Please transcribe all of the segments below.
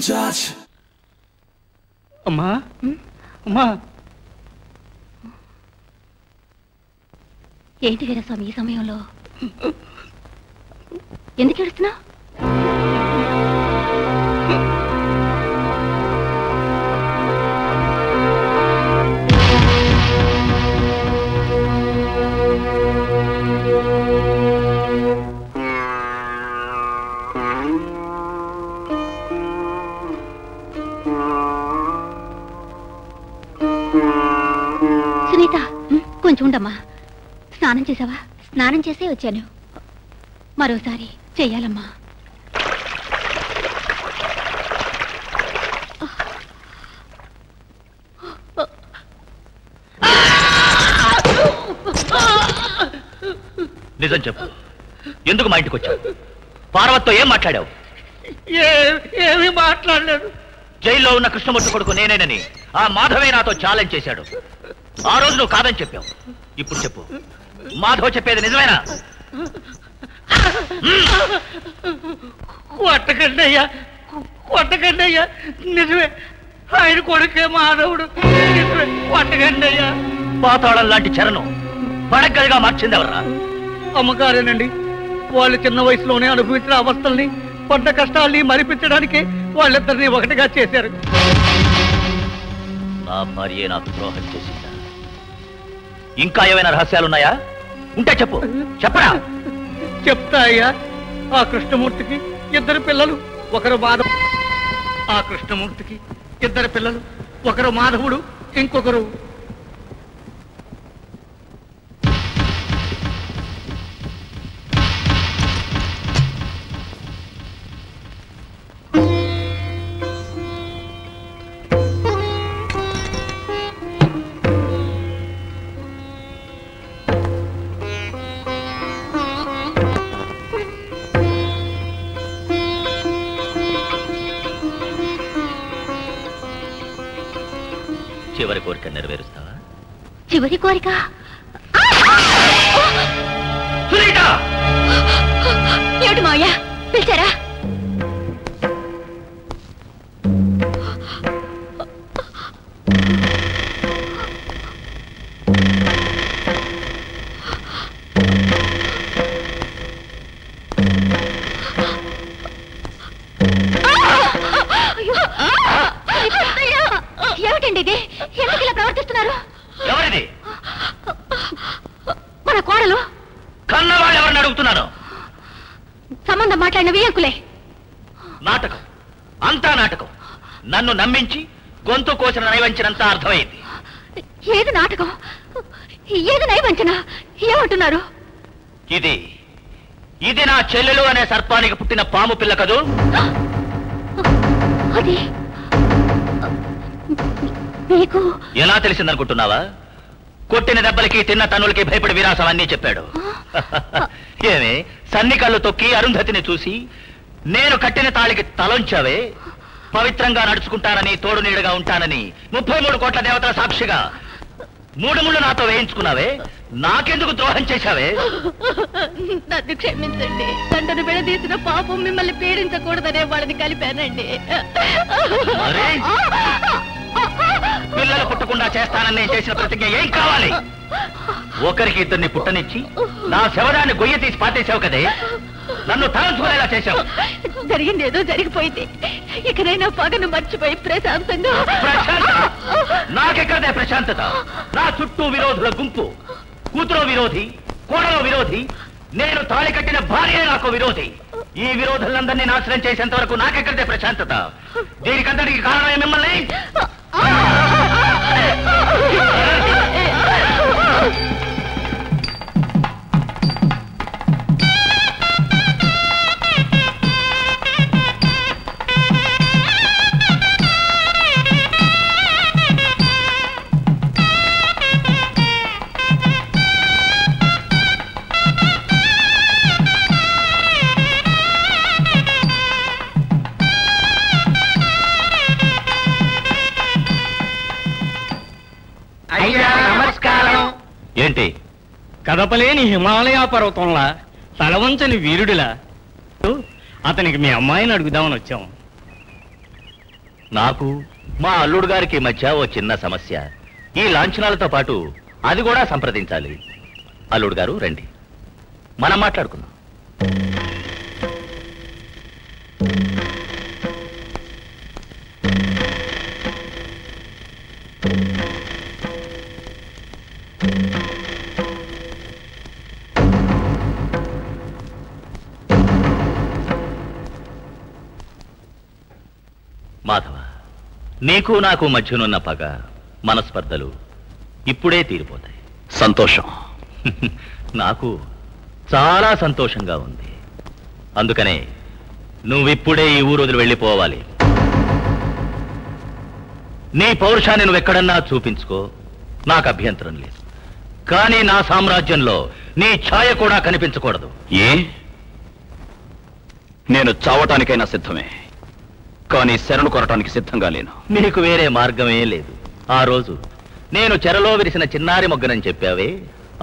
touch. అమ్మా అమ్మా ఏంటి వీరస్వామి ఈ సమయంలో ఎందుకు ఏడుస్తున్నా? సునీత కొంచెం ఉండమ్మా. స్నానం చేసావా? స్నానం చేసే వచ్చాను. మరోసారి చెయ్యాలమ్మా. నిజం చెప్పు, ఎందుకు మా ఇంటికి వచ్చావు? పార్వతితో ఏం మాట్లాడావు? ఏమీ మాట్లాడలేదు. జైల్లో ఉన్న కృష్ణమూర్తి కొడుకు నేనేనని ఆ మాధవే నాతో ఛాలెంజ్ చేశాడు. ఆ రోజు నువ్వు కాదని చెప్పావు. ఇప్పుడు చెప్పు, మాధవ్ చెప్పేది నిజమేనా? కొట్టకండి అయ్యా, నిజమే. ఆయన కొడుకే మాధవుడు. నిజమే, కొట్టకండి అయ్యా. పాతాళం లాంటి చెరను పడగదిగా మార్చింది ఎవర్రా? అమ్మగారేనండి. వాళ్ళు చిన్న వయసులోనే అనుభవించిన అవస్థల్ని, పడ్డ కష్టాల్ని మరిపించడానికి వాళ్ళిద్దరినీ ఒకటిగా చేశారు. నా భార్య నాకు ద్రోహం చేసిందా? ఇంకా ఏమైనా రహస్యాలున్నాయా? ఉంటే చెప్పు, చెప్పరా? చెప్తా అయ్యా. ఆ కృష్ణమూర్తికి ఇద్దరు పిల్లలు, ఒకరు మాధవ్. ఆ కృష్ణమూర్తికి ఇద్దరు పిల్లలు, ఒకరు మాధవుడు, ఇంకొకరు చివరి కోరిక నెరవేరుస్తావా? చివరి కోరిక? ఏమిటి మావయ్య పిలిచారా? ఏమిటండి ఇది? ఎందుకు ఇలా ప్రవర్తిస్తున్నారు? ఎవరిది? మన కోడలు. కన్నవాళ్ళు ఎవరిని అడుగుతున్నాను? సంబంధం మాట్లాడిన వియంకులే. నాటకం, అంతా నాటకం. నన్ను నమ్మించి గొంతు కోసిన నైవంచనంతా అర్థమైంది. ఏది నాటకం, ఏది నైవంచన? ఏమంటున్నారు? ఇది నా చెల్లెలు అనే సర్పానికి పుట్టిన పాము పిల్ల కదూ? అది మీకు ఎలా తెలిసిందనుకుంటున్నావా? కొట్టిన దెబ్బలకి, తిన్న తన్నులకి భయపడి విరాసం అన్నీ చెప్పాడు. ఏమే సన్ని కళ్ళు తొక్కి అరుంధతిని చూసి నేను కట్టిన తాళికి తలొంచావే? పవిత్రంగా నడుచుకుంటానని, తోడు నీడగా ఉంటానని 33 కోట్ల దేవతల సాక్షిగా 3 ముళ్ళు నాతో వేయించుకున్నావే. నాకెందుకు ద్రోహం చేశావే? నన్ను క్షమించండి. తండ్రిని విడదీసిన పాపం మిమ్మల్ని పీడించకూడదనే వాళ్ళని కలిపానండి. పిల్లలు పుట్టకుండా చేస్తానని చేసిన ప్రతిజ్ఞ ఏం కావాలి? ఒకరికి ఇద్దరిని పుట్టనిచ్చి నా శవదాన్ని గొయ్య తీసి పాతేశావు కదే. నన్ను తలంచుకునేలా చేశావు. జరిగింది ఏదో జరిగిపోయింది. ఇకనైనా పగను మర్చిపోయి ప్రశాంతంగా. నాకెక్కడే ప్రశాంతత? నా చుట్టూ విరోధుల గుంపు. కూతురో విరోధి, కోడలో విరోధి, నేను తాళి కట్టిన భార్య నాకు విరోధి. ఈ విరోధులందరినీ నాశనం చేసేంత వరకు నాకెక్కడే ప్రశాంతత? దీనికంతటికి కారణమే మిమ్మల్ని. ఏంటి? కదపలేని హిమాలయ పర్వతంలా, తలవంచని వీరుడిలా అతనికి మీ అమ్మాయిని అడుగుదామని వచ్చాం. నాకు మా అల్లుడు గారికి మధ్య ఓ చిన్న సమస్య. ఈ లాంఛనాలతో పాటు అది కూడా సంప్రదించాలి. అల్లుడు గారు రండి, మనం మాట్లాడుకుందాం. మాధవ, నీకు నాకు మధ్యనున్న పగ, మనస్పర్ధలు ఇప్పుడే తీరిపోతాయి. సంతోషం. నాకు చాలా సంతోషంగా ఉంది. అందుకనే నువ్విప్పుడే ఈ ఊరు వదిలి వెళ్ళిపోవాలి. నీ పౌరుషాన్ని నువ్వెక్కడన్నా చూపించుకో, నాకు అభ్యంతరం లేదు. కానీ నా సామ్రాజ్యంలో నీ ఛాయ కూడా కనిపించకూడదు. ఏ? నేను చావటానికైనా సిద్ధమే, కానీ శరణు కొరటానికి సిద్ధంగా లేను. నీకు వేరే మార్గమే లేదు. ఆ రోజు నేను చెరలో విరిసిన చిన్నారి మొగ్గనని చెప్పావే,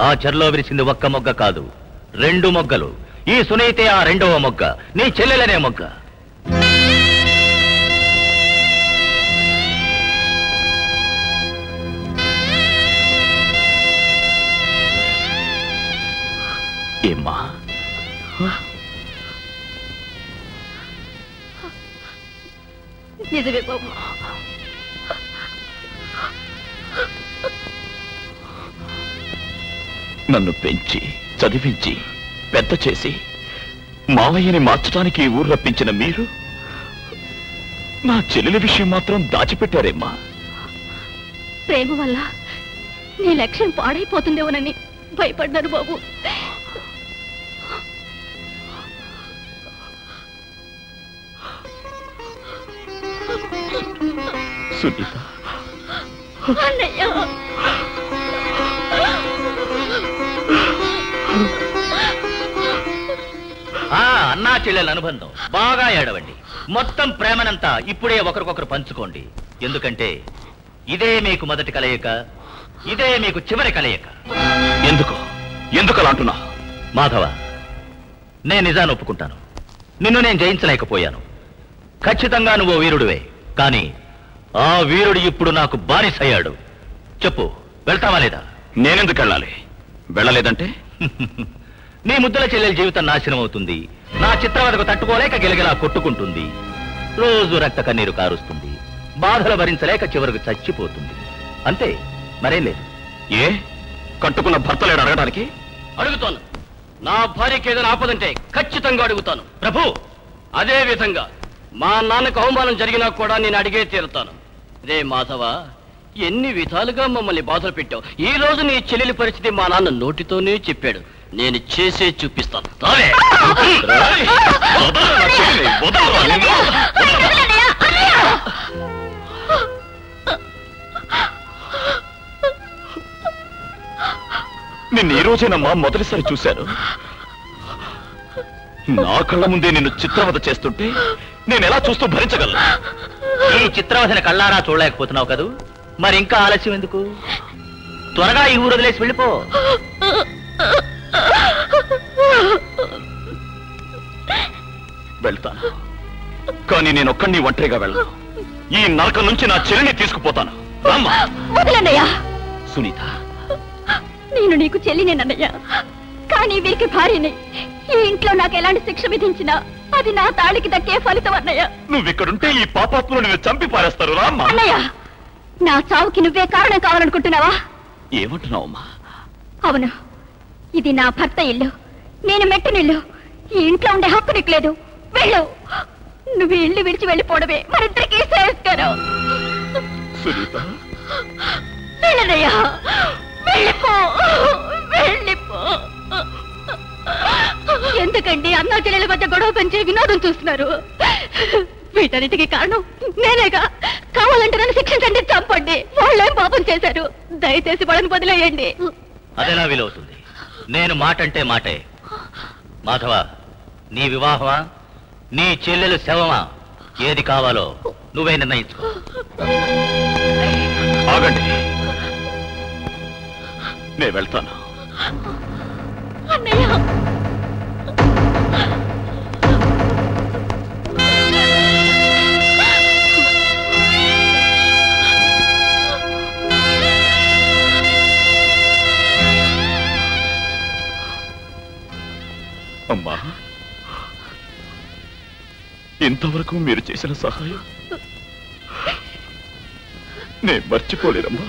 ఆ చెరలో విరిసింది ఒక్క మొగ్గ కాదు, 2 మొగ్గలు. ఈ సునీతే ఆ 2వ మొగ్గ, నీ చెల్లెలనే మొగ్గ. ఏమ్మా? నిజమే బాబు. నన్ను పెంచి చదివించి పెద్ద చేసి మావయ్యని మార్చడానికి ఈ ఊరు రప్పించిన మీరు నా చెల్లెలి విషయం మాత్రం దాచిపెట్టారేమ్మా? ప్రేమ వల్ల నీ లక్ష్యం పాడైపోతుందేమోనని భయపడ్డాను బాబు. సునీత, అన్నయ్య, అన్నా చెల్లెల అనుబంధం బాగా ఏడవండి. మొత్తం ప్రేమనంతా ఇప్పుడే ఒకరికొకరు పంచుకోండి. ఎందుకంటే ఇదే మీకు మొదటి కలయిక, ఇదే మీకు చివరి కలయిక. ఎందుకు అలా అంటున్నా? మాధవ, నేను నిజాన్ని ఒప్పుకుంటాను. నిన్ను నేను జయించలేకపోయాను. ఖచ్చితంగా నువ్వు వీరుడివే. కానీ ఆ వీరుడు ఇప్పుడు నాకు బానిసయ్యాడు. చెప్పు, వెళ్తావా లేదా? నేనెందుకు వెళ్ళాలి? వెళ్ళలేదంటే నీ ముద్దుల చెల్లెల జీవితం నాశనం అవుతుంది. నా చిత్రవదకు తట్టుకోలేక గిలగిలా కొట్టుకుంటుంది. రోజు రక్త కన్నీరు కారుస్తుంది. బాధలు భరించలేక చివరకు చచ్చిపోతుంది. అంతే, మరేం లేదు. ఏ కట్టుకున్న భర్త లేడు అడగడానికి? అడుగుతాను. నా భార్యకి ఏదైనా ఆపదంటే ఖచ్చితంగా అడుగుతాను ప్రభు. అదే విధంగా మా నాన్నకు అవమానం జరిగినా కూడా నేను అడిగే తీరుతాను. రే మాధవ, ఎన్ని విధాలుగా మమ్మల్ని బాధలు పెట్టావు. ఈ రోజు నీ చెల్లెలి పరిస్థితి మా నాన్న నోటితోనే చెప్పాడు. నేను చేసే చూపిస్తాను. నిన్ను ఈ రోజేనమ్మా మొదటిసారి చూశాను. నా కళ్ళ ముందే నిన్ను చిత్రవద చేస్తుంటే నేను ఎలా చూస్తూ భరించగలను? ఈ చిత్రవదన కళ్ళారా చూడలేకపోతున్నావు కదూ, మరి ఇంకా ఆలస్యం ఎందుకు? త్వరగా ఈ ఊరు వదిలేసి వెళ్ళిపో. వెళ్తాను, కానీ నేను ఒక్కడిని ఒంటరిగా వెళ్ళను. ఈ నరకం నుంచి నా చెల్లిని తీసుకుపోతాను. వదలన్నయ్యా. సునీత, నేను నీకు చెల్లినేనన్నయ్యా, కానీ వీరికి భార్యని. ఈ ఇంట్లో నాకు ఎలాంటి శిక్ష విధించినా అది నా తాళికి దక్కే ఫలితం అన్నయ్య. నువ్విక్కడుంటే ఈ పాపాత్ములు నిన్ను చంపి పారేస్తారు. రామ్మా. అన్నయ్య, నా చావుకి నువ్వే కారణం కావాలనుకుంటున్నావా? ఏమంటున్నావమ్మా? అవును, ఇది నా భర్త ఇల్లు, నేను మెట్టినిల్లు. ఈ ఇంట్లో ఉండే హక్కు నీకు లేదు. వెళ్ళు. నువ్వు ఇల్లు విడిచి వెళ్ళిపోవడమే మరిద్దరికీ శ్రేయస్కరం. సునీత, వెళ్ళనయ్యా, వెళ్ళిపో, వెళ్ళిపో. ఎందుకండి అన్నా చెల్లెల మధ్య గొడవ పెంచే వినోదం చూస్తున్నారు? వీటన్నిటికీ కారణం నేనేగా. కావాలంటే నన్ను శిక్షించండి, చంపండి. వాళ్ళేం పాపం చేశారు? దయచేసి వాళ్ళని వదిలేయండి. అదెలా వీలవుతుంది? నేను మాటంటే మాటే. మాధవ, నీ వివాహమా, నీ చెల్లెలు శవమా, ఏది కావాలో నువ్వే నిర్ణయించుకో. ఆగండి, నేను వెళ్తాను. అన్నయ్య, అమ్మా, ఇంతవరకు మీరు చేసిన సహాయం నేను మర్చిపోలేనమ్మా.